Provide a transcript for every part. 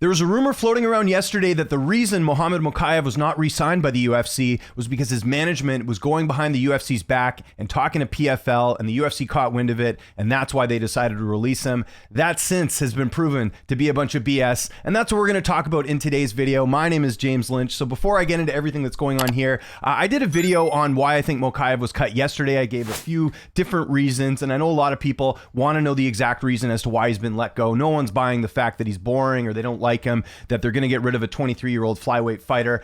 There was a rumor floating around yesterday that the reason Muhammad Mokaev was not re-signed by the UFC was because his management was going behind the UFC's back and talking to PFL, and the UFC caught wind of it, and that's why they decided to release him. That since has been proven to be a bunch of BS, and that's what we're going to talk about in today's video. My name is James Lynch. So before I get into everything that's going on here, I did a video on why I think Mokaev was cut yesterday. I gave a few different reasons, and I know a lot of people want to know the exact reason as to why he's been let go. No one's buying the fact that he's boring or they don't like him, that they're going to get rid of a 23-year-old flyweight fighter.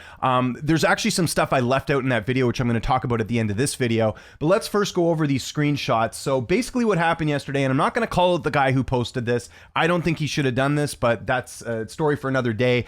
There's actually some stuff I left out in that video, which I'm going to talk about at the end of this video. But let's first go over these screenshots. So basically what happened yesterday, and I'm not going to call it the guy who posted this. I don't think he should have done this, but that's a story for another day.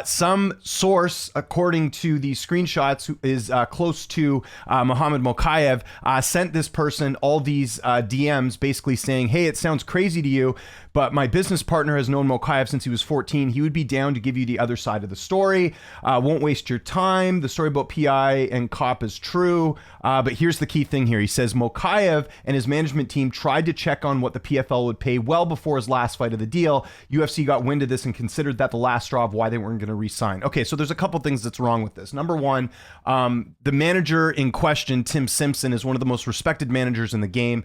Some source, according to these screenshots, who is close to Muhammad Mokaev, sent this person all these DMs basically saying, hey, it sounds crazy to you, but my business partner has known Mokaev since he was 14. He would be down to give you the other side of the story. Won't waste your time. The story about PI and COP is true. But here's the key thing here. He says Mokaev and his management team tried to check on what the PFL would pay well before his last fight of the deal. UFC got wind of this and considered that the last straw of why they weren't going to re-sign. Okay, so there's a couple things that's wrong with this. Number one, the manager in question, Tim Simpson, is one of the most respected managers in the game.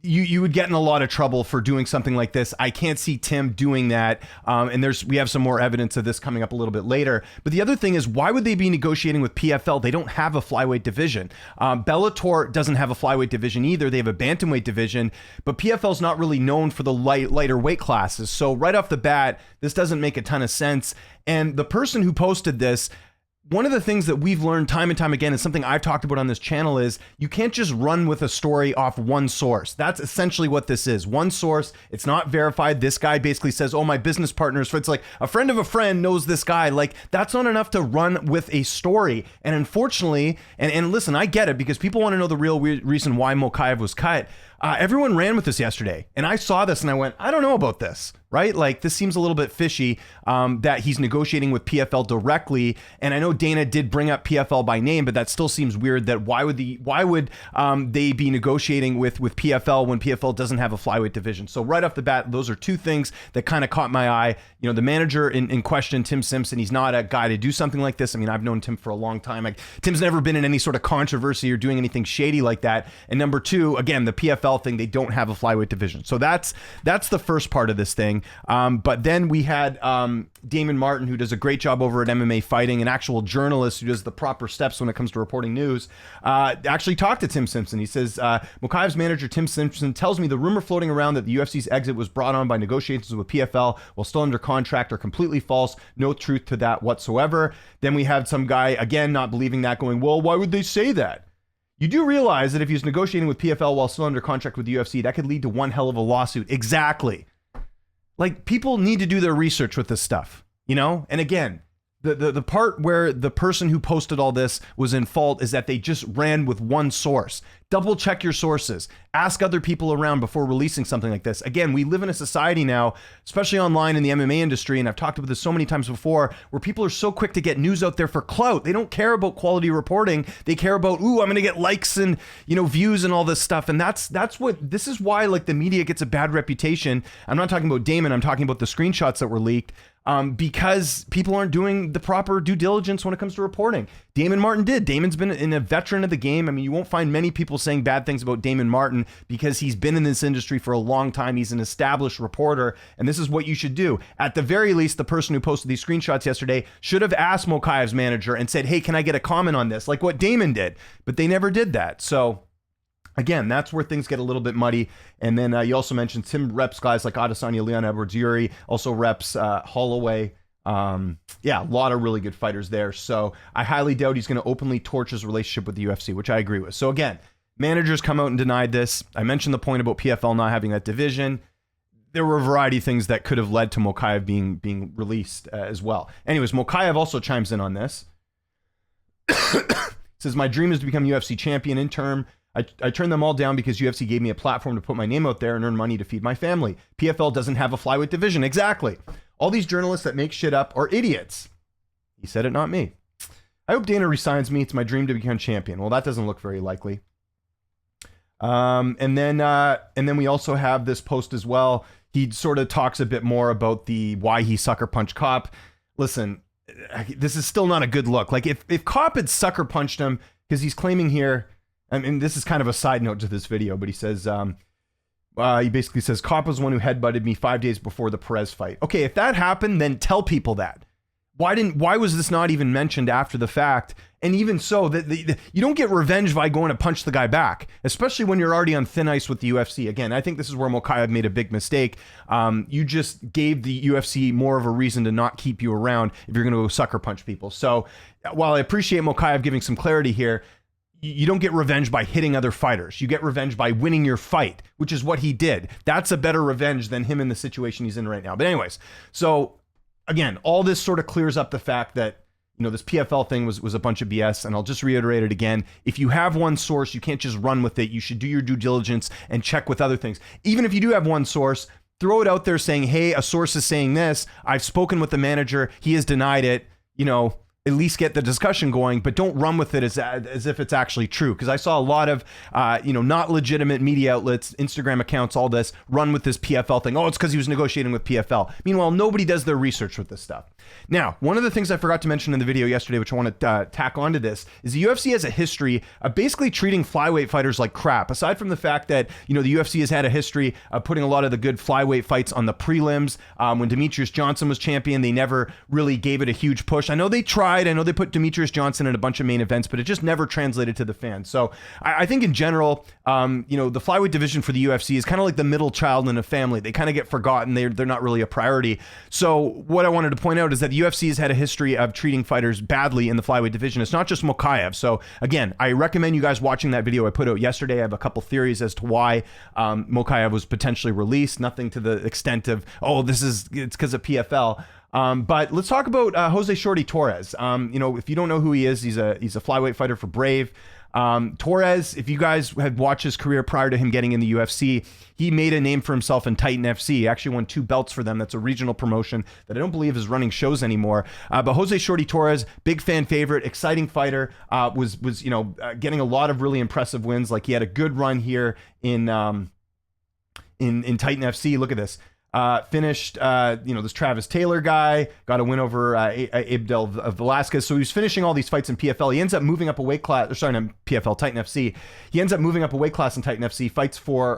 You would get in a lot of trouble for doing something like this. I can't see Tim doing that. And we have some more evidence of this coming up a little bit later. But the other thing is, why would they be negotiating with PFL? They don't have a flyweight division. Bellator doesn't have a flyweight division either. They have a bantamweight division, but PFL's not really known for the lighter weight classes. So right off the bat, this doesn't make a ton of sense. And the person who posted this, one of the things that we've learned time and time again, is something I've talked about on this channel, is you can't just run with a story off one source. That's essentially what this is. One source, it's not verified. This guy basically says, oh, my business partners, it's like a friend of a friend knows this guy. Like, that's not enough to run with a story. And unfortunately, and listen, I get it, because people want to know the real reason why Mokaev was cut. Everyone ran with this yesterday, and I saw this and I went, I don't know about this, right? Like, this seems a little bit fishy, that he's negotiating with PFL directly. And I know Dana did bring up PFL by name, but that still seems weird. That why would they be negotiating with PFL when PFL doesn't have a flyweight division? So right off the bat, those are two things that kind of caught my eye. You know, the manager in question, Tim Simpson, he's not a guy to do something like this. I mean, I've known Tim for a long time. Tim's never been in any sort of controversy or doing anything shady like that. And number two, again, the PFL thing, they don't have a flyweight division. So that's the first part of this thing. But then we had Damon Martin, who does a great job over at MMA Fighting, an actual journalist who does the proper steps when it comes to reporting news, actually talked to Tim Simpson. He says, Mokaev's manager, Tim Simpson, tells me the rumor floating around that the UFC's exit was brought on by negotiations with PFL while still under contract are completely false. No truth to that whatsoever. Then we have some guy, again, not believing that, going, well, why would they say that? You do realize that if he's negotiating with PFL while still under contract with the UFC, that could lead to one hell of a lawsuit. Exactly. Like, people need to do their research with this stuff, you know? And again, the part where the person who posted all this was in fault is that they just ran with one source. Double check your sources. Ask other people around before releasing something like this. Again, we live in a society now, especially online in the MMA industry, and I've talked about this so many times before, where people are so quick to get news out there for clout. They don't care about quality reporting. They care about, ooh, I'm going to get likes and, you know, views and all this stuff. And this is why, like, the media gets a bad reputation. I'm not talking about Damon. I'm talking about the screenshots that were leaked. Because people aren't doing the proper due diligence when it comes to reporting. Damon Martin did. Damon's been a veteran of the game. I mean, you won't find many people saying bad things about Damon Martin because he's been in this industry for a long time. He's an established reporter, and this is what you should do. At the very least, the person who posted these screenshots yesterday should have asked Mokaev's manager and said, hey, can I get a comment on this? Like what Damon did, but they never did that. So again, that's where things get a little bit muddy. And then you also mentioned Tim reps guys like Adesanya, Leon Edwards-Uri, also reps Holloway. Yeah, a lot of really good fighters there. So I highly doubt he's going to openly torch his relationship with the UFC, which I agree with. So again, managers come out and denied this. I mentioned the point about PFL not having that division. There were a variety of things that could have led to Mokaev being released as well. Anyways, Mokaev also chimes in on this. Says, my dream is to become UFC champion in term. I turned them all down because UFC gave me a platform to put my name out there and earn money to feed my family. PFL doesn't have a flyweight division. Exactly. All these journalists that make shit up are idiots. He said it, not me. I hope Dana resigns me. It's my dream to become champion. Well, that doesn't look very likely. And then we also have this post as well. he sort of talks a bit more about why he sucker punched Kopp. Listen, this is still not a good look. Like if Kopp had sucker punched him, because he's claiming here, I mean, this is kind of a side note to this video, but he says, he basically says, Kopp was the one who headbutted me 5 days before the Perez fight. Okay, if that happened, then tell people that. Why was this not even mentioned after the fact? And even so, you don't get revenge by going to punch the guy back, especially when you're already on thin ice with the UFC. Again, I think this is where Mokaev made a big mistake. You just gave the UFC more of a reason to not keep you around if you're going to go sucker punch people. So while I appreciate Mokaev giving some clarity here, you don't get revenge by hitting other fighters. You get revenge by winning your fight, which is what he did. That's a better revenge than him in the situation he's in right now. But anyways, so again, all this sort of clears up the fact that, you know, this PFL thing was a bunch of BS, and I'll just reiterate it again. If you have one source, you can't just run with it. You should do your due diligence and check with other things. Even if you do have one source, throw it out there saying, hey, a source is saying this. I've spoken with the manager. He has denied it. You know, at least get the discussion going, but don't run with it as if it's actually true. Because I saw a lot of, not legitimate media outlets, Instagram accounts, all this, run with this PFL thing. Oh, it's because he was negotiating with PFL. Meanwhile, nobody does their research with this stuff. Now, one of the things I forgot to mention in the video yesterday, which I want to tack onto this, is the UFC has a history of basically treating flyweight fighters like crap. Aside from the fact that, you know, the UFC has had a history of putting a lot of the good flyweight fights on the prelims. When Demetrius Johnson was champion, they never really gave it a huge push. I know they tried. I know they put Demetrius Johnson in a bunch of main events, but it just never translated to the fans. So I think in general, the flyweight division for the UFC is kind of like the middle child in a family. They kind of get forgotten. They're not really a priority. So what I wanted to point out is that the UFC has had a history of treating fighters badly in the flyweight division. It's not just Mokaev. So again, I recommend you guys watching that video I put out yesterday. I have a couple theories as to why Mokaev was potentially released. Nothing to the extent of, it's because of PFL. But let's talk about Jose Shorty Torres. If you don't know who he is, he's a flyweight fighter for Brave. Torres, if you guys had watched his career prior to him getting in the UFC, he made a name for himself in Titan FC. He actually won 2 belts for them. That's a regional promotion that I don't believe is running shows anymore. But Jose Shorty Torres, big fan favorite, exciting fighter, was getting a lot of really impressive wins. Like he had a good run here in Titan FC. Look at this. Finished, this Travis Taylor guy, got a win over Abdel Velasquez. So he was finishing all these fights in PFL. He ends up moving up a weight class, not PFL, Titan FC. He ends up moving up a weight class in Titan FC, fights for,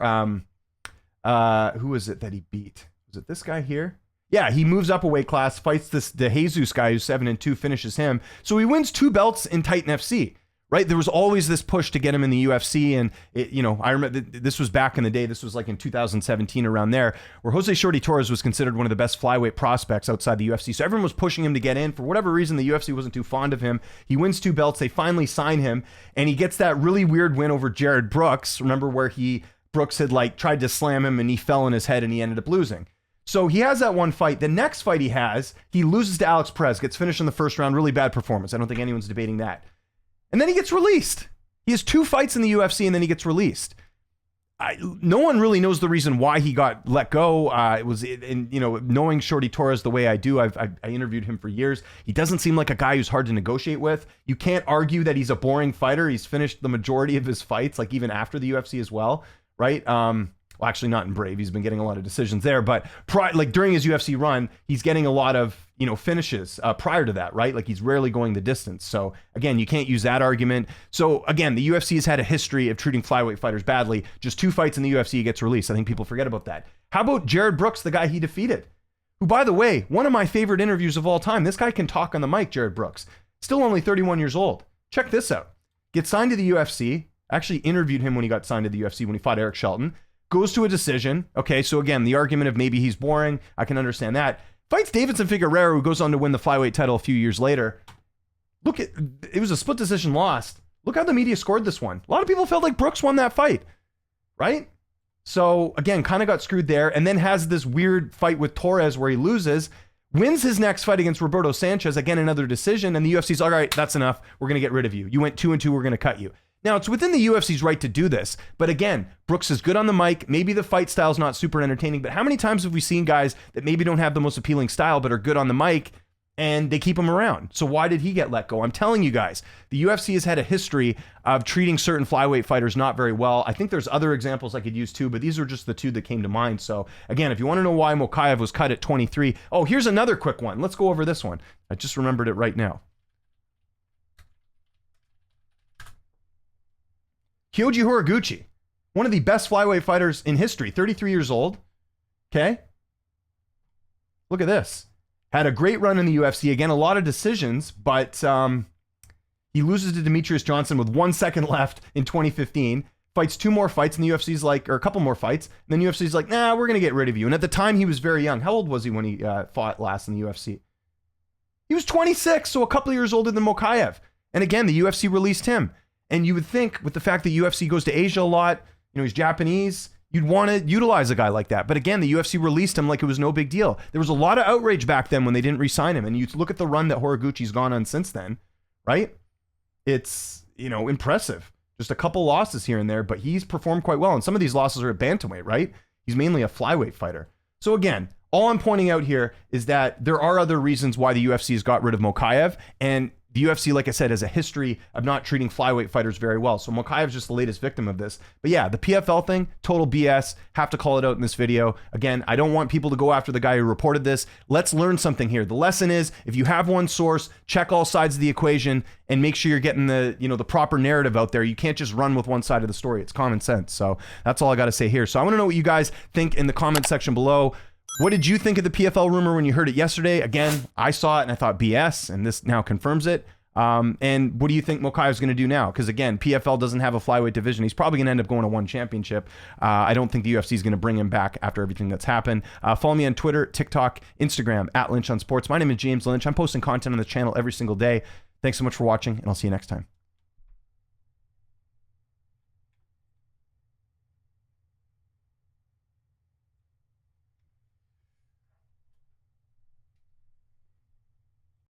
who is it that he beat? Was it this guy here? Yeah, he moves up a weight class, fights the Jesus guy who's 7-2, finishes him. So he wins 2 belts in Titan FC. Right, there was always this push to get him in the UFC, and I remember this was back in the day. This was like in 2017, around there, where Jose Shorty Torres was considered one of the best flyweight prospects outside the UFC. So everyone was pushing him to get in. For whatever reason, the UFC wasn't too fond of him. He wins 2 belts. They finally sign him, and he gets that really weird win over Jared Brooks. Remember where Brooks had tried to slam him, and he fell on his head, and he ended up losing. So he has that one fight. The next fight he loses to Alex Perez, gets finished in the first round. Really bad performance. I don't think anyone's debating that. And then he gets released. He has 2 fights in the UFC, and then he gets released. No one really knows the reason why he got let go. Knowing Shorty Torres the way I do, I interviewed him for years. He doesn't seem like a guy who's hard to negotiate with. You can't argue that he's a boring fighter. He's finished the majority of his fights, like even after the UFC as well, right? Well, actually not in Brave. He's been getting a lot of decisions there, but during his UFC run, he's getting a lot of finishes prior to that, right? Like he's rarely going the distance. So again, you can't use that argument. So again, the UFC has had a history of treating flyweight fighters badly. Just 2 fights in the UFC, he gets released. I think people forget about that. How about Jared Brooks, the guy he defeated? Who, by the way, one of my favorite interviews of all time. This guy can talk on the mic, Jared Brooks. Still only 31 years old. Check this out. Gets signed to the UFC. Actually interviewed him when he got signed to the UFC when he fought Eric Shelton. Goes to a decision. Okay, so again, the argument of maybe he's boring, I can understand that. Fights Davidson Figueroa, who goes on to win the flyweight title a few years later. It was a split decision loss. Look how the media scored this one. A lot of people felt like Brooks won that fight, right? So again, kind of got screwed there, and then has this weird fight with Torres where he loses, wins his next fight against Roberto Sanchez, again, another decision, and the UFC's, all right, that's enough. We're going to get rid of you. You went 2-2, we're going to cut you. Now, it's within the UFC's right to do this, but again, Brooks is good on the mic. Maybe the fight style's not super entertaining, but how many times have we seen guys that maybe don't have the most appealing style but are good on the mic and they keep him around. So why did he get let go? I'm telling you guys, the UFC has had a history of treating certain flyweight fighters not very well. I think there's other examples I could use too, but these are just the two that came to mind. So again, if you want to know why Mokaev was cut at 23, oh, here's another quick one. Let's go over this one. I just remembered it right now. Kyoji Horiguchi, one of the best flyweight fighters in history, 33 years old. Okay. Look at this. Had a great run in the UFC. Again, a lot of decisions, but he loses to Demetrius Johnson with 1 second left in 2015. Fights 2 more fights, and the UFC's like, or a couple more fights. And then UFC's like, nah, we're going to get rid of you. And at the time, he was very young. How old was he when he fought last in the UFC? He was 26, so a couple of years older than Mokaev. And again, the UFC released him. And you would think with the fact that UFC goes to Asia a lot, he's Japanese, you'd want to utilize a guy like that. But again, the UFC released him like it was no big deal. There was a lot of outrage back then when they didn't re-sign him. And you look at the run that Horiguchi's gone on since then, right? It's, impressive. Just a couple losses here and there, but he's performed quite well. And some of these losses are at bantamweight, right? He's mainly a flyweight fighter. So again, all I'm pointing out here is that there are other reasons why the UFC has got rid of Mokaev. And the UFC, like I said, has a history of not treating flyweight fighters very well. So Mokaev's just the latest victim of this. But yeah, the PFL thing, total BS. Have to call it out in this video. Again, I don't want people to go after the guy who reported this. Let's learn something here. The lesson is, if you have one source, check all sides of the equation and make sure you're getting the, the proper narrative out there. You can't just run with one side of the story. It's common sense. So that's all I got to say here. So I want to know what you guys think in the comment section below. What did you think of the PFL rumor when you heard it yesterday? Again, I saw it and I thought BS, and this now confirms it. And what do you think Mokaev's going to do now? Because again, PFL doesn't have a flyweight division. He's probably going to end up going to one championship. I don't think the UFC is going to bring him back after everything that's happened. Follow me on Twitter, TikTok, Instagram, @Lynch on Sports. My name is James Lynch. I'm posting content on the channel every single day. Thanks so much for watching, and I'll see you next time.